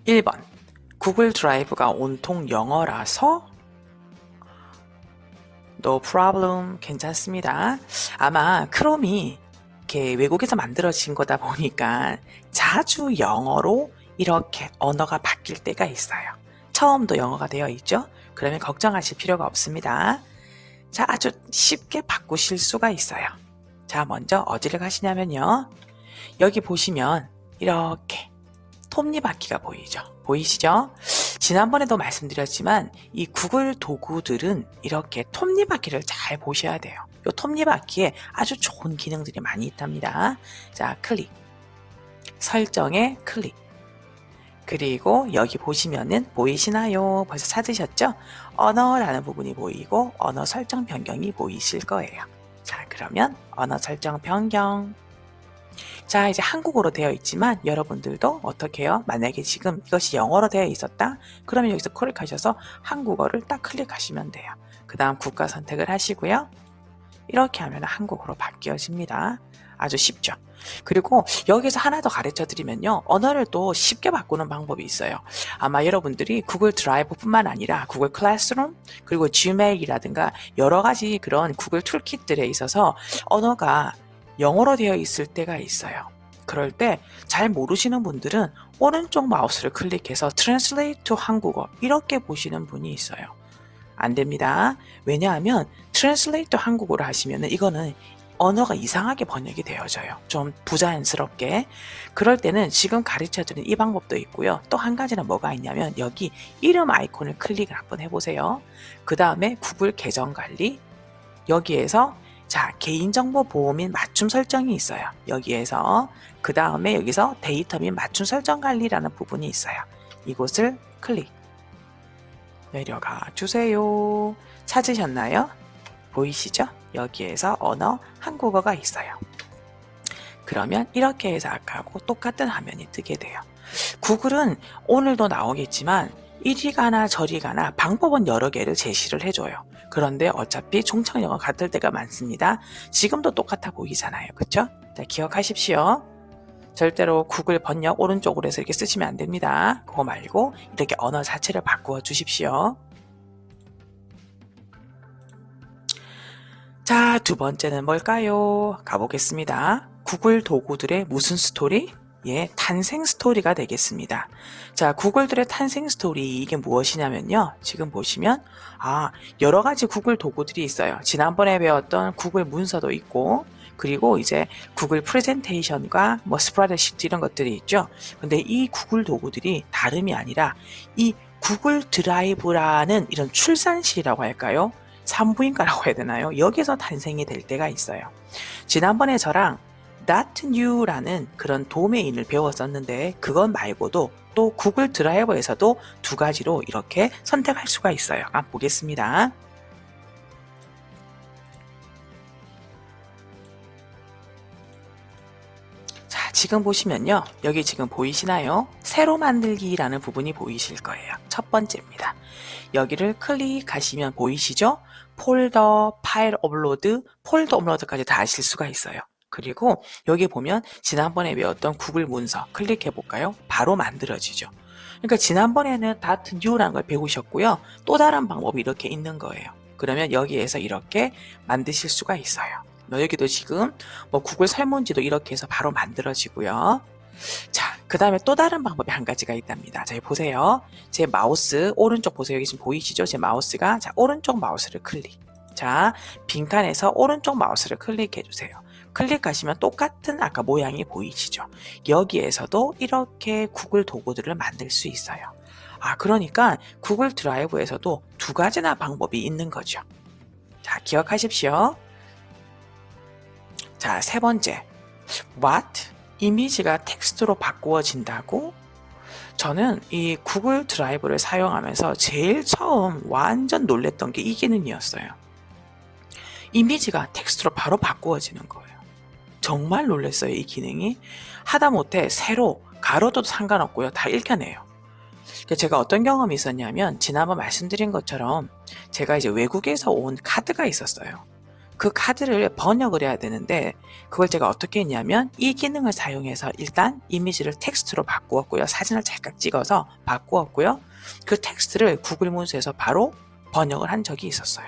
1번 구글 드라이브가 온통 영어라서 No problem. 괜찮습니다. 아마 크롬이 이렇게 외국에서 만들어진 거다 보니까 자주 영어로 이렇게 언어가 바뀔 때가 있어요. 처음도 영어가 되어 있죠? 그러면 걱정하실 필요가 없습니다. 자, 아주 쉽게 바꾸실 수가 있어요. 자, 먼저 어디를 가시냐면요. 여기 보시면 이렇게 톱니바퀴가 보이죠? 보이시죠? 지난번에도 말씀드렸지만 이 구글 도구들은 이렇게 톱니바퀴를 잘 보셔야 돼요. 이 톱니바퀴에 아주 좋은 기능들이 많이 있답니다. 자, 클릭. 설정에 클릭. 그리고 여기 보시면은 보이시나요? 벌써 찾으셨죠? 언어라는 부분이 보이고 언어 설정 변경이 보이실 거예요. 자, 그러면 언어 설정 변경. 자, 이제 한국어로 되어 있지만 여러분들도 어떻게 해요? 만약에 지금 이것이 영어로 되어 있었다? 그러면 여기서 클릭하셔서 한국어를 딱 클릭하시면 돼요. 그 다음 국가 선택을 하시고요. 이렇게 하면 한국어로 바뀌어집니다. 아주 쉽죠? 그리고 여기서 하나 더 가르쳐 드리면요. 언어를 또 쉽게 바꾸는 방법이 있어요. 아마 여러분들이 구글 드라이브 뿐만 아니라 구글 클래스룸 그리고 지메일이라든가 여러 가지 그런 구글 툴킷들에 있어서 언어가 영어로 되어 있을 때가 있어요. 그럴 때 잘 모르시는 분들은 오른쪽 마우스를 클릭해서 Translate to 한국어 이렇게 보시는 분이 있어요. 안 됩니다. 왜냐하면 Translate to 한국어로 하시면 이거는 언어가 이상하게 번역이 되어져요. 좀 부자연스럽게. 그럴 때는 지금 가르쳐드린 이 방법도 있고요. 또 한 가지는 뭐가 있냐면 여기 이름 아이콘을 클릭을 한번 해보세요. 그 다음에 구글 계정 관리 여기에서 자, 개인정보 보호 및 맞춤 설정이 있어요. 여기에서 그 다음에 여기서 데이터 및 맞춤 설정 관리라는 부분이 있어요. 이곳을 클릭 내려가 주세요. 찾으셨나요? 보이시죠? 여기에서 언어 한국어가 있어요. 그러면 이렇게 해서 아까하고 똑같은 화면이 뜨게 돼요. 구글은 오늘도 나오겠지만 이리 가나 저리 가나 방법은 여러 개를 제시를 해줘요. 그런데 어차피 종착역은 같을 때가 많습니다. 지금도 똑같아 보이잖아요. 그쵸? 자, 기억하십시오. 절대로 구글 번역 오른쪽으로 해서 이렇게 쓰시면 안 됩니다. 그거 말고 이렇게 언어 자체를 바꾸어 주십시오. 자, 두 번째는 뭘까요? 가보겠습니다. 구글 도구들의 무슨 스토리? 예, 탄생 스토리가 되겠습니다. 자, 구글들의 탄생 스토리 이게 무엇이냐면요. 지금 보시면 여러 가지 구글 도구들이 있어요. 지난번에 배웠던 구글 문서도 있고 그리고 이제 구글 프레젠테이션과 뭐 스프레드시트 이런 것들이 있죠. 근데 이 구글 도구들이 다름이 아니라 이 구글 드라이브라는 이런 출산실이라고 할까요? 산부인과라고 해야 되나요? 여기서 탄생이 될 때가 있어요. 지난번에 저랑 .new라는 그런 도메인을 배웠었는데 그것 말고도 또 구글 드라이버에서도 두 가지로 이렇게 선택할 수가 있어요. 한번 보겠습니다. 자, 지금 보시면요. 여기 지금 보이시나요? 새로 만들기라는 부분이 보이실 거예요. 첫 번째입니다. 여기를 클릭하시면 보이시죠? 폴더, 파일 업로드, 폴더 업로드까지 다 하실 수가 있어요. 그리고 여기 보면 지난번에 배웠던 구글 문서 클릭해 볼까요? 바로 만들어지죠. 그러니까 지난번에는 .new라는 걸 배우셨고요. 또 다른 방법이 이렇게 있는 거예요. 그러면 여기에서 이렇게 만드실 수가 있어요. 여기도 지금 뭐 구글 설문지도 이렇게 해서 바로 만들어지고요. 자, 그 다음에 또 다른 방법이 한 가지가 있답니다. 자, 보세요. 제 마우스 오른쪽 보세요. 여기 지금 보이시죠? 제 마우스가 자, 오른쪽 마우스를 클릭. 자, 빈칸에서 오른쪽 마우스를 클릭해 주세요. 클릭하시면 똑같은 아까 모양이 보이시죠? 여기에서도 이렇게 구글 도구들을 만들 수 있어요. 그러니까 구글 드라이브에서도 두 가지나 방법이 있는 거죠. 자, 기억하십시오. 자, 세 번째. What? 이미지가 텍스트로 바꾸어진다고? 저는 이 구글 드라이브를 사용하면서 제일 처음 완전 놀랬던 게 이 기능이었어요. 이미지가 텍스트로 바로 바꾸어지는 거예요. 정말 놀랐어요, 이 기능이. 하다못해 세로, 가로도 상관없고요. 다 읽혀내요. 제가 어떤 경험이 있었냐면 지난번 말씀드린 것처럼 제가 이제 외국에서 온 카드가 있었어요. 그 카드를 번역을 해야 되는데 그걸 제가 어떻게 했냐면 이 기능을 사용해서 일단 이미지를 텍스트로 바꾸었고요. 사진을 찰칵 찍어서 바꾸었고요. 그 텍스트를 구글 문서에서 바로 번역을 한 적이 있었어요.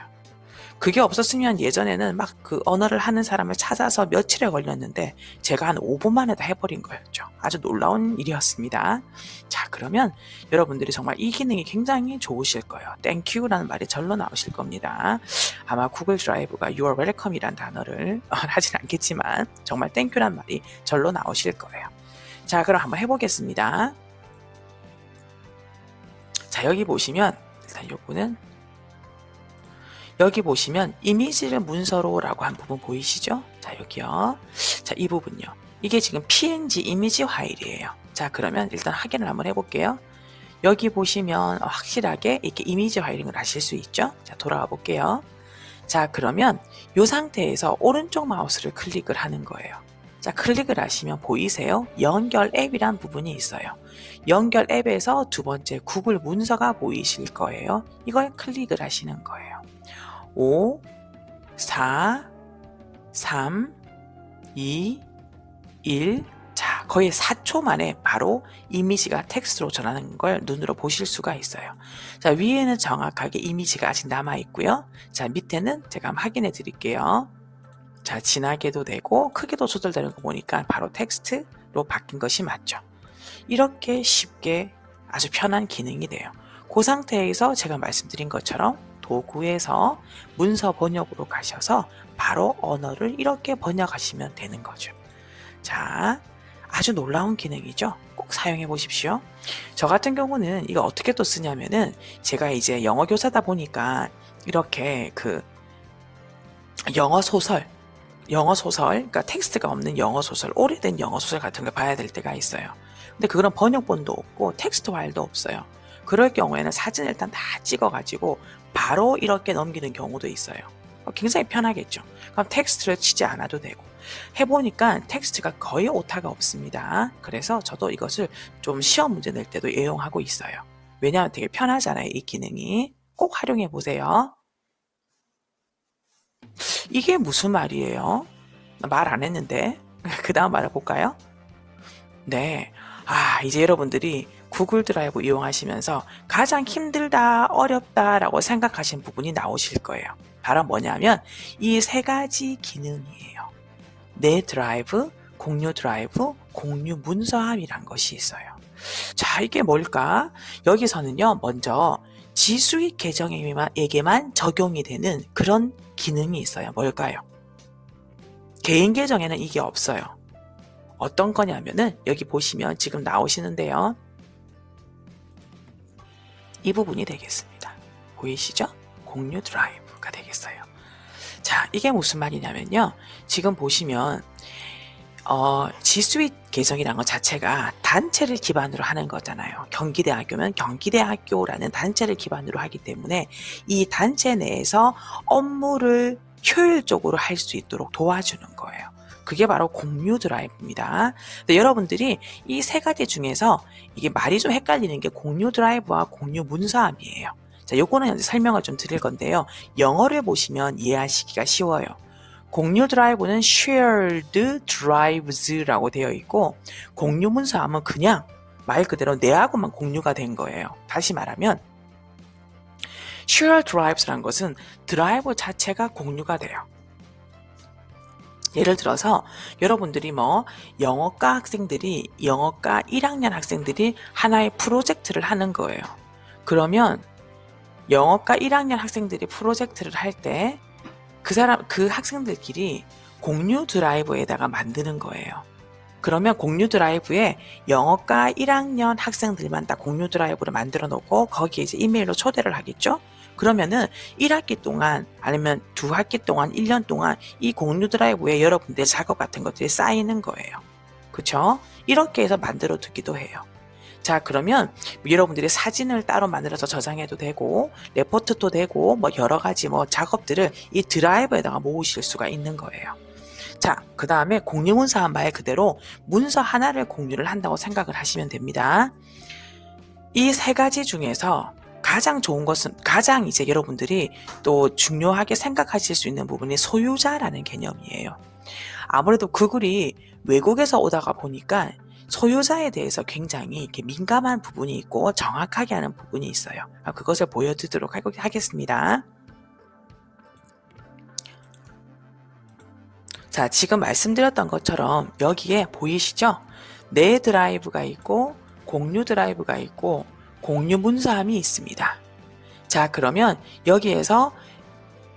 그게 없었으면 예전에는 막 그 언어를 하는 사람을 찾아서 며칠에 걸렸는데 제가 한 5분 만에 다 해버린 거였죠. 아주 놀라운 일이었습니다. 자, 그러면 여러분들이 정말 이 기능이 굉장히 좋으실 거예요. Thank you라는 말이 절로 나오실 겁니다. 아마 구글 드라이브가 You are welcome이란 단어를 하진 않겠지만 정말 Thank you라는 말이 절로 나오실 거예요. 자, 그럼 한번 해보겠습니다. 자, 여기 보시면 일단 요거는 여기 보시면 이미지를 문서로라고 한 부분 보이시죠? 자, 여기요. 자, 이 부분요. 이게 지금 PNG 이미지 파일이에요. 자, 그러면 일단 확인을 한번 해볼게요. 여기 보시면 확실하게 이렇게 이미지 파일링을 하실 수 있죠? 자, 돌아와 볼게요. 자, 그러면 이 상태에서 오른쪽 마우스를 클릭을 하는 거예요. 자, 클릭을 하시면 보이세요? 연결 앱이란 부분이 있어요. 연결 앱에서 두 번째 구글 문서가 보이실 거예요. 이걸 클릭을 하시는 거예요. 5, 4, 3, 2, 1. 자, 거의 4초 만에 바로 이미지가 텍스트로 전하는 걸 눈으로 보실 수가 있어요. 자, 위에는 정확하게 이미지가 아직 남아 있고요. 자, 밑에는 제가 한번 확인해 드릴게요. 자, 진하게도 되고 크게도 조절되는 거 보니까 바로 텍스트로 바뀐 것이 맞죠. 이렇게 쉽게 아주 편한 기능이 돼요. 그 상태에서 제가 말씀드린 것처럼 도구에서 문서 번역으로 가셔서 바로 언어를 이렇게 번역하시면 되는 거죠. 자, 아주 놀라운 기능이죠. 꼭 사용해 보십시오. 저 같은 경우는 이거 어떻게 또 쓰냐면은 제가 이제 영어 교사다 보니까 이렇게 그 영어 소설, 그러니까 텍스트가 없는 영어 소설, 오래된 영어 소설 같은 걸 봐야 될 때가 있어요. 근데 그런 번역본도 없고 텍스트 파일도 없어요. 그럴 경우에는 사진을 일단 다 찍어가지고 바로 이렇게 넘기는 경우도 있어요. 굉장히 편하겠죠. 그럼 텍스트를 치지 않아도 되고. 해보니까 텍스트가 거의 오타가 없습니다. 그래서 저도 이것을 좀 시험 문제 낼 때도 애용하고 있어요. 왜냐하면 되게 편하잖아요. 이 기능이. 꼭 활용해 보세요. 이게 무슨 말이에요? 말 안 했는데. 그 다음 말해볼까요? 네. 이제 여러분들이 구글 드라이브 이용하시면서 가장 힘들다, 어렵다라고 생각하신 부분이 나오실 거예요. 바로 뭐냐면 이 세 가지 기능이에요. 내 드라이브, 공유 드라이브, 공유 문서함이란 것이 있어요. 자, 이게 뭘까? 여기서는요, 먼저 G Suite 계정에게만 적용이 되는 그런 기능이 있어요. 뭘까요? 개인 계정에는 이게 없어요. 어떤 거냐면은 여기 보시면 지금 나오시는데요. 이 부분이 되겠습니다. 보이시죠? 공유 드라이브가 되겠어요. 자, 이게 무슨 말이냐면요. 지금 보시면 G Suite 계정이라는 것 자체가 단체를 기반으로 하는 거잖아요. 경기대학교면 경기대학교라는 단체를 기반으로 하기 때문에 이 단체 내에서 업무를 효율적으로 할 수 있도록 도와주는 거예요. 그게 바로 공유 드라이브입니다. 근데 여러분들이 이 세 가지 중에서 이게 말이 좀 헷갈리는 게 공유 드라이브와 공유 문서함이에요. 자, 요거는 이제 설명을 좀 드릴 건데요. 영어를 보시면 이해하시기가 쉬워요. 공유 드라이브는 shared drives라고 되어 있고 공유 문서함은 그냥 말 그대로 내하고만 공유가 된 거예요. 다시 말하면 shared drives라는 것은 드라이브 자체가 공유가 돼요. 예를 들어서 여러분들이 영어과 1학년 학생들이 하나의 프로젝트를 하는 거예요. 그러면 영어과 1학년 학생들이 프로젝트를 할 때 그 학생들끼리 공유 드라이브에다가 만드는 거예요. 그러면 공유 드라이브에 영어과 1학년 학생들만 다 공유 드라이브를 만들어 놓고 거기에 이제 이메일로 초대를 하겠죠? 그러면은 1학기 동안 아니면 2학기 동안 1년 동안 이 공유 드라이브에 여러분들의 작업 같은 것들이 쌓이는 거예요. 그쵸? 이렇게 해서 만들어 두기도 해요. 자, 그러면 여러분들이 사진을 따로 만들어서 저장해도 되고 레포트도 되고 여러 가지 작업들을 이 드라이브에다가 모으실 수가 있는 거예요. 자, 그 다음에 공유 문서함 말 그대로 문서 하나를 공유를 한다고 생각을 하시면 됩니다. 이 세 가지 중에서 가장 좋은 것은 가장 이제 여러분들이 또 중요하게 생각하실 수 있는 부분이 소유자라는 개념이에요. 아무래도 그 글이 외국에서 오다가 보니까 소유자에 대해서 굉장히 이렇게 민감한 부분이 있고 정확하게 하는 부분이 있어요. 그것을 보여드리도록 하겠습니다. 자, 지금 말씀드렸던 것처럼 여기에 보이시죠? 내 드라이브가 있고 공유 드라이브가 있고 공유 문서함이 있습니다. 자, 그러면 여기에서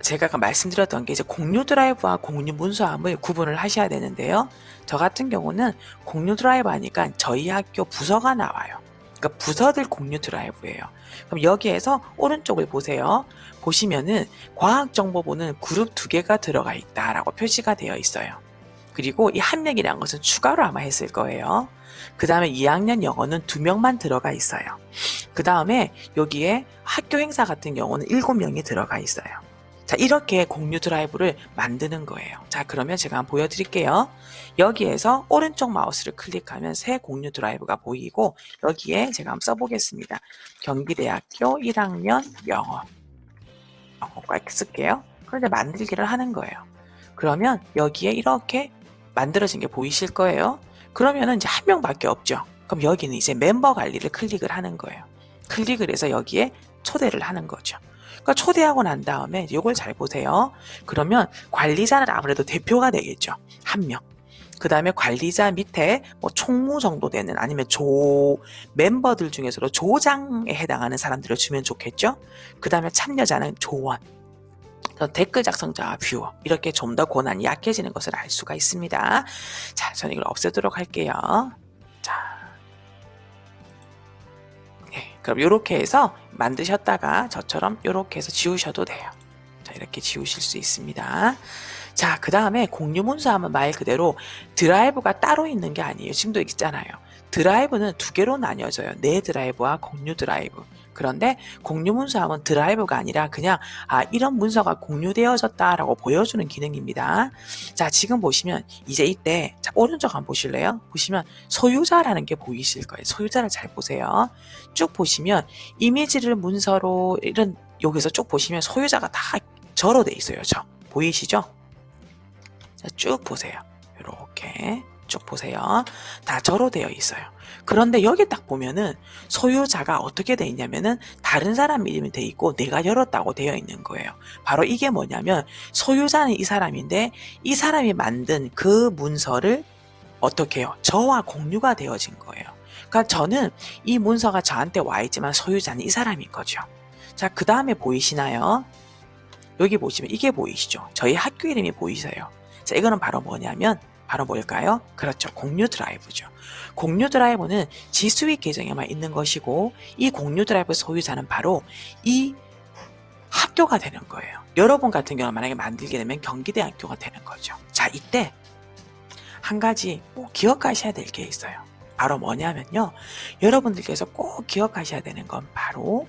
제가 아까 말씀드렸던 게 이제 공유 드라이브와 공유 문서함을 구분을 하셔야 되는데요. 저 같은 경우는 공유 드라이브 하니까 저희 학교 부서가 나와요. 그러니까 부서들 공유 드라이브예요. 그럼 여기에서 오른쪽을 보세요. 보시면은 과학정보부는 그룹 2개가 들어가 있다라고 표시가 되어 있어요. 그리고 이 한 명이라는 것은 추가로 아마 했을 거예요. 그 다음에 2학년 영어는 2명만 들어가 있어요. 그 다음에 여기에 학교 행사 같은 경우는 7명이 들어가 있어요. 자, 이렇게 공유 드라이브를 만드는 거예요. 자, 그러면 제가 한번 보여드릴게요. 여기에서 오른쪽 마우스를 클릭하면 새 공유 드라이브가 보이고 여기에 제가 한번 써보겠습니다. 경기대학교 1학년 영어. 이렇게 쓸게요. 그런데 만들기를 하는 거예요. 그러면 여기에 이렇게 만들어진 게 보이실 거예요. 그러면은 이제 한 명밖에 없죠. 그럼 여기는 이제 멤버 관리를 클릭을 하는 거예요. 클릭을 해서 여기에 초대를 하는 거죠. 그러니까 초대하고 난 다음에 이걸 잘 보세요. 그러면 관리자는 아무래도 대표가 되겠죠. 한 명. 그 다음에 관리자 밑에 뭐 총무 정도 되는 아니면 멤버들 중에서도 조장에 해당하는 사람들을 주면 좋겠죠. 그 다음에 참여자는 조원. 댓글 작성자와 뷰어 이렇게 좀 더 권한이 약해지는 것을 알 수가 있습니다. 자, 저는 이걸 없애도록 할게요. 자, 네, 그럼 이렇게 해서 만드셨다가 저처럼 이렇게 해서 지우셔도 돼요. 자, 이렇게 지우실 수 있습니다. 자, 그 다음에 공유 문서함은 말 그대로 드라이브가 따로 있는 게 아니에요. 지금도 있잖아요. 드라이브는 2개로 나뉘어져요. 내 드라이브와 공유 드라이브. 그런데 공유 문서함은 드라이브가 아니라 그냥 이런 문서가 공유되어졌다라고 보여주는 기능입니다. 자, 지금 보시면 이제 이때 자, 오른쪽 한번 보실래요? 보시면 소유자라는 게 보이실 거예요. 소유자를 잘 보세요. 쭉 보시면 이미지를 문서로 이런 여기서 쭉 보시면 소유자가 다 저로 돼 있어요. 저 보이시죠? 자, 쭉 보세요. 이렇게 쭉 보세요. 다 저로 되어 있어요. 그런데 여기 딱 보면은 소유자가 어떻게 돼 있냐면은 다른 사람 이름이 돼 있고 내가 열었다고 되어 있는 거예요. 바로 이게 뭐냐면 소유자는 이 사람인데 이 사람이 만든 그 문서를 어떻게 해요? 저와 공유가 되어진 거예요. 그러니까 저는 이 문서가 저한테 와 있지만 소유자는 이 사람인 거죠. 자, 그 다음에 보이시나요? 여기 보시면 이게 보이시죠? 저희 학교 이름이 보이세요. 자, 이거는 바로 뭐냐면 바로 뭘까요? 그렇죠. 공유 드라이브죠. 공유 드라이브는 지수익 계정에만 있는 것이고 이 공유 드라이브 소유자는 바로 이 학교가 되는 거예요. 여러분 같은 경우는 만약에 만들게 되면 경기대학교가 되는 거죠. 자, 이때 한 가지 꼭 기억하셔야 될 게 있어요. 바로 뭐냐면요. 여러분들께서 꼭 기억하셔야 되는 건 바로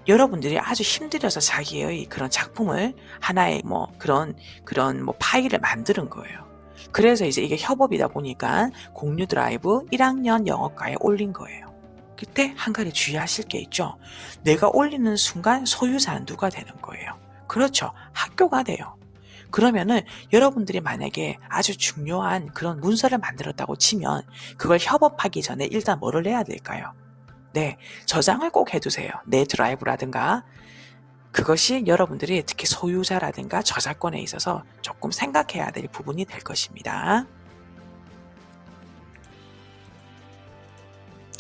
여러분들이 아주 힘들어서 자기의 그런 작품을 하나의 그런 파일을 만드는 거예요. 그래서 이제 이게 협업이다 보니까 공유 드라이브 1학년 영어과에 올린 거예요. 그때 한 가지 주의하실 게 있죠. 내가 올리는 순간 소유자는 누가 되는 거예요? 그렇죠. 학교가 돼요. 그러면은 여러분들이 만약에 아주 중요한 그런 문서를 만들었다고 치면 그걸 협업하기 전에 일단 뭐를 해야 될까요? 네, 저장을 꼭 해두세요. 내 드라이브라든가 그것이 여러분들이 특히 소유자라든가 저작권에 있어서 조금 생각해야 될 부분이 될 것입니다.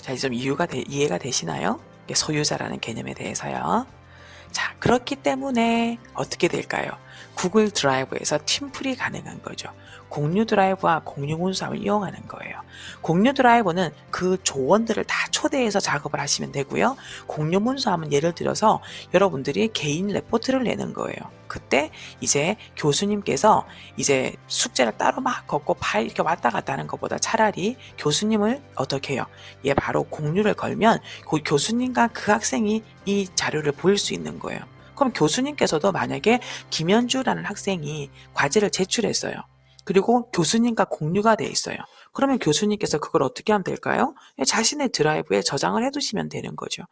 자, 이제 좀 이해가 되시나요? 소유자라는 개념에 대해서요. 자, 그렇기 때문에 어떻게 될까요? 구글 드라이브에서 팀플이 가능한 거죠. 공유 드라이브와 공유 문서함을 이용하는 거예요. 공유 드라이브는 그 조원들을 다 초대해서 작업을 하시면 되고요. 공유 문서함은 예를 들어서 여러분들이 개인 레포트를 내는 거예요. 그때 이제 교수님께서 이제 숙제를 따로 막 걷고 파일 이렇게 왔다 갔다 하는 것보다 차라리 교수님을 어떻게 해요? 바로 공유를 걸면 그 교수님과 그 학생이 이 자료를 볼 수 있는 거예요. 그럼 교수님께서도 만약에 김현주라는 학생이 과제를 제출했어요. 그리고 교수님과 공유가 돼 있어요. 그러면 교수님께서 그걸 어떻게 하면 될까요? 자신의 드라이브에 저장을 해두시면 되는 거죠.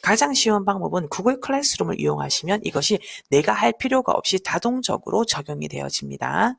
가장 쉬운 방법은 구글 클래스룸을 이용하시면 이것이 내가 할 필요가 없이 자동적으로 적용이 되어집니다.